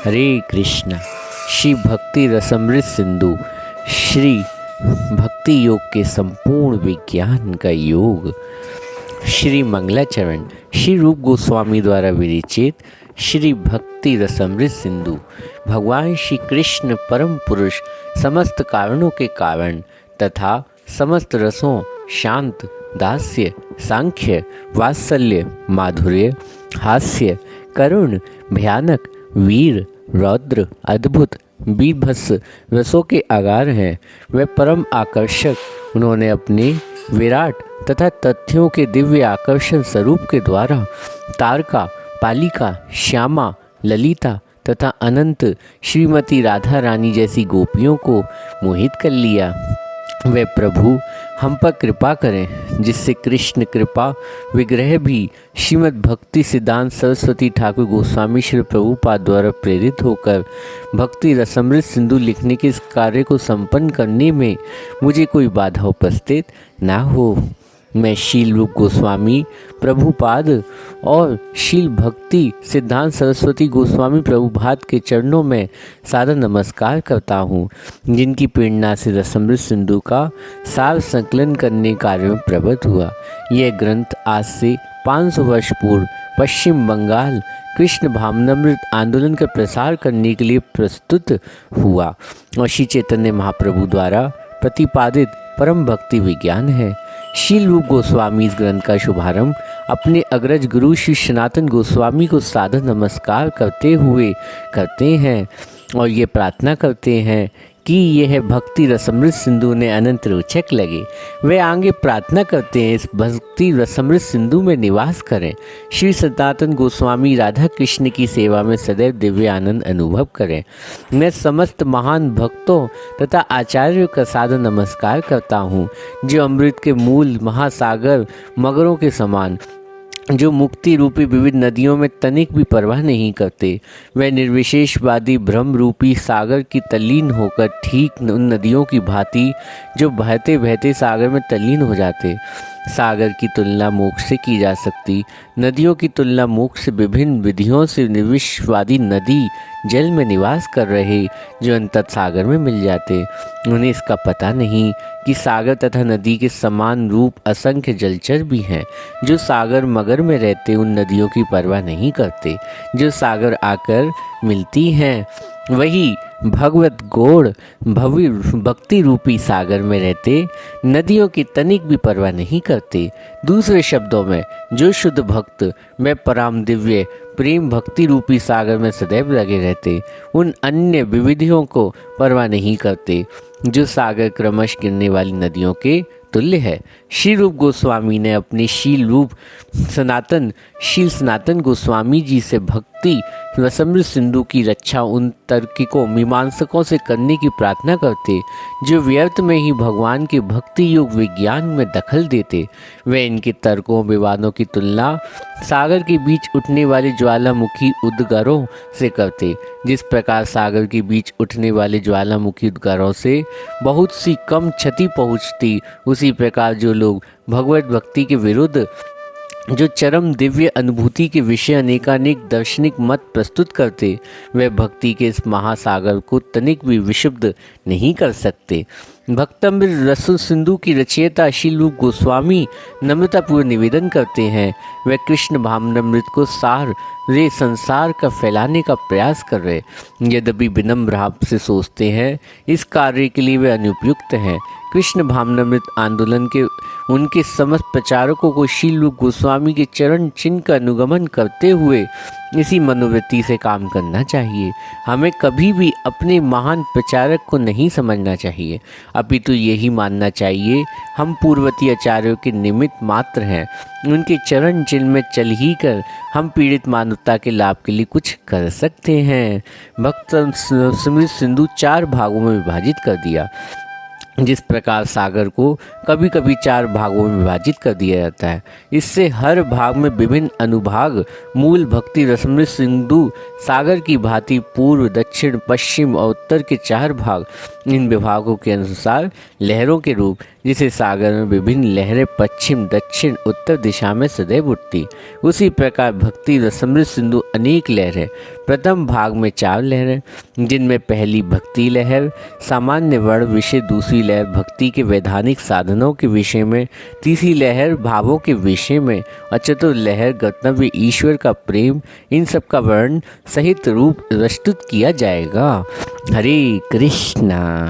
हरे कृष्णा। श्री भक्ति रसमृत सिंधु, श्री भक्ति योग के संपूर्ण विज्ञान का योग, श्री मंगलाचरण श्री रूप गोस्वामी द्वारा विरचित श्री भक्ति रसमृत सिंधु। भगवान श्री कृष्ण परम पुरुष समस्त कारणों के कारण तथा समस्त रसों शांत, दास्य, सांख्य, वात्सल्य, माधुर्य, हास्य, करुण, भयानक, वीर, रौद्र, अद्भुत, बीभत्स रसों के आगार हैं। वे परम आकर्षक। उन्होंने अपने विराट तथा तथ्यों के दिव्य आकर्षण स्वरूप के द्वारा तारका, पालिका, श्यामा, ललिता तथा अनंत श्रीमती राधा रानी जैसी गोपियों को मोहित कर लिया। वे प्रभु हम पर कृपा करें, जिससे कृष्ण कृपा विग्रह भी श्रीमद् भक्ति सिद्धांत सरस्वती ठाकुर गोस्वामी श्री प्रभुपाद द्वारा प्रेरित होकर भक्ति रसमृत सिंधु लिखने के इस कार्य को संपन्न करने में मुझे कोई बाधा उपस्थित न हो। मैं शील रूप गोस्वामी प्रभुपाद और शील भक्ति सिद्धांत सरस्वती गोस्वामी प्रभुपाद के चरणों में सादर नमस्कार करता हूँ, जिनकी प्रेरणा से रसमृत सिंधु का सार संकलन करने कार्य में प्रवृत्त हुआ। यह ग्रंथ आज से 500 वर्ष पूर्व पश्चिम बंगाल कृष्ण भावनामृत आंदोलन का प्रसार करने के लिए प्रस्तुत हुआ और श्री चैतन्य महाप्रभु द्वारा प्रतिपादित परम भक्ति विज्ञान है। शील रूप गोस्वामी इस ग्रंथ का शुभारंभ अपने अग्रज गुरु श्री सनातन गोस्वामी को सादर नमस्कार करते हुए करते हैं और ये प्रार्थना करते हैं कि यह भक्ति रसमृत सिंधु ने अनंत रोचक लगे। वे आगे प्रार्थना करते हैं इस भक्ति रसमृत सिंधु में निवास करें। श्री सनातन गोस्वामी राधा कृष्ण की सेवा में सदैव दिव्य आनंद अनुभव करें। मैं समस्त महान भक्तों तथा आचार्यों का सादर नमस्कार करता हूँ, जो अमृत के मूल महासागर मगरों के समान, जो मुक्ति रूपी विविध नदियों में तनिक भी परवाह नहीं करते। वे निर्विशेषवादी भ्रम रूपी सागर की तल्लीन होकर ठीक उन नदियों की भांति जो बहते बहते सागर में तल्लीन हो जाते। सागर की तुलना मोक्ष से की जा सकती, नदियों की तुलना मोक्ष से विभिन्न विधियों से निर्विशेषवादी नदी जल में निवास कर रहे, जो अंतत सागर में मिल जाते। उन्हें इसका पता नहीं कि सागर तथा नदी के समान रूप असंख्य जलचर भी हैं, जो सागर मगर में रहते उन नदियों की परवाह नहीं करते, जो सागर आकर मिलती हैं। वही भगवत गौड़ भव्य भक्ति रूपी सागर में रहते नदियों की तनिक भी परवाह नहीं करते। दूसरे शब्दों में, जो शुद्ध भक्त में परम दिव्य प्रेम भक्ति रूपी सागर में सदैव लगे रहते, उन अन्य विविधियों को परवाह नहीं करते, जो सागर क्रमश गिरने वाली नदियों के तुल्य है। श्री रूप गोस्वामी ने अपने शील सनातन गोस्वामी जी से भक्ति रसमृत सिंधु की रक्षा उन तार्किकों मीमांसकों से करने की प्रार्थना करते, जो व्यर्थ में ही भगवान के भक्ति योग विज्ञान में दखल देते। वे इनके तर्कों विवादों की तुलना सागर के बीच उठने वाले ज्वालामुखी उद्गारों से करते। जिस प्रकार सागर के बीच उठने वाले ज्वालामुखी उद्गारों से बहुत सी कम क्षति पहुँचती, उसी प्रकार जो लोग भगवत भक्ति के विरुद्ध, जो चरम दिव्य अनुभूति के विषय अनेकानेक दार्शनिक मत प्रस्तुत करते, वे भक्ति के इस महासागर को तनिक भी विशुद्ध नहीं कर सकते। भक्तमृत रस सिंधु की रचयिता शील रूप गोस्वामी नम्रतापूर्वक निवेदन करते हैं, वे कृष्ण भावनामृत को सारे संसार का फैलाने का प्रयास कर रहे, यद्यपि विनम्र भाव से सोचते हैं इस कार्य के लिए वे अनुपयुक्त हैं। कृष्ण भावनामृत आंदोलन के उनके समस्त प्रचारकों को शील रूप गोस्वामी के चरण चिन्ह का अनुगमन करते हुए इसी मनोवृत्ति से काम करना चाहिए। हमें कभी भी अपने महान प्रचारक को नहीं समझना चाहिए, अपितु यही मानना चाहिए हम पूर्ववर्ती आचार्यों के निमित्त मात्र हैं। उनके चरण चिन्ह में चल ही कर हम पीड़ित मानवता के लाभ के लिए कुछ कर सकते हैं। भक्त रसमृत सिंधु 4 भागों में विभाजित कर दिया। जिस प्रकार सागर को कभी कभी 4 भागों में विभाजित कर दिया जाता है, इससे हर भाग में विभिन्न अनुभाग मूल भक्ति रसमृत सिंधु सागर की भांति पूर्व, दक्षिण, पश्चिम और उत्तर के 4 भाग। इन विभागों के अनुसार लहरों के रूप, जिसे सागर में विभिन्न लहरें पश्चिम, दक्षिण, उत्तर दिशा में सदैव उठती, उसी प्रकार भक्ति रसमृत सिंधु अनेक लहरें। प्रथम भाग में 4 लहरें, जिनमें पहली भक्ति लहर सामान्य वर्ण विषय, दूसरी लहर भक्ति के वैधानिक साधनों के विषय में, तीसरी लहर भावों के विषय में और चतुर्थ लहर गंतव्य ईश्वर का प्रेम। इन सब का वर्ण सहित रूप प्रस्तुत किया जाएगा। हरे कृष्णा।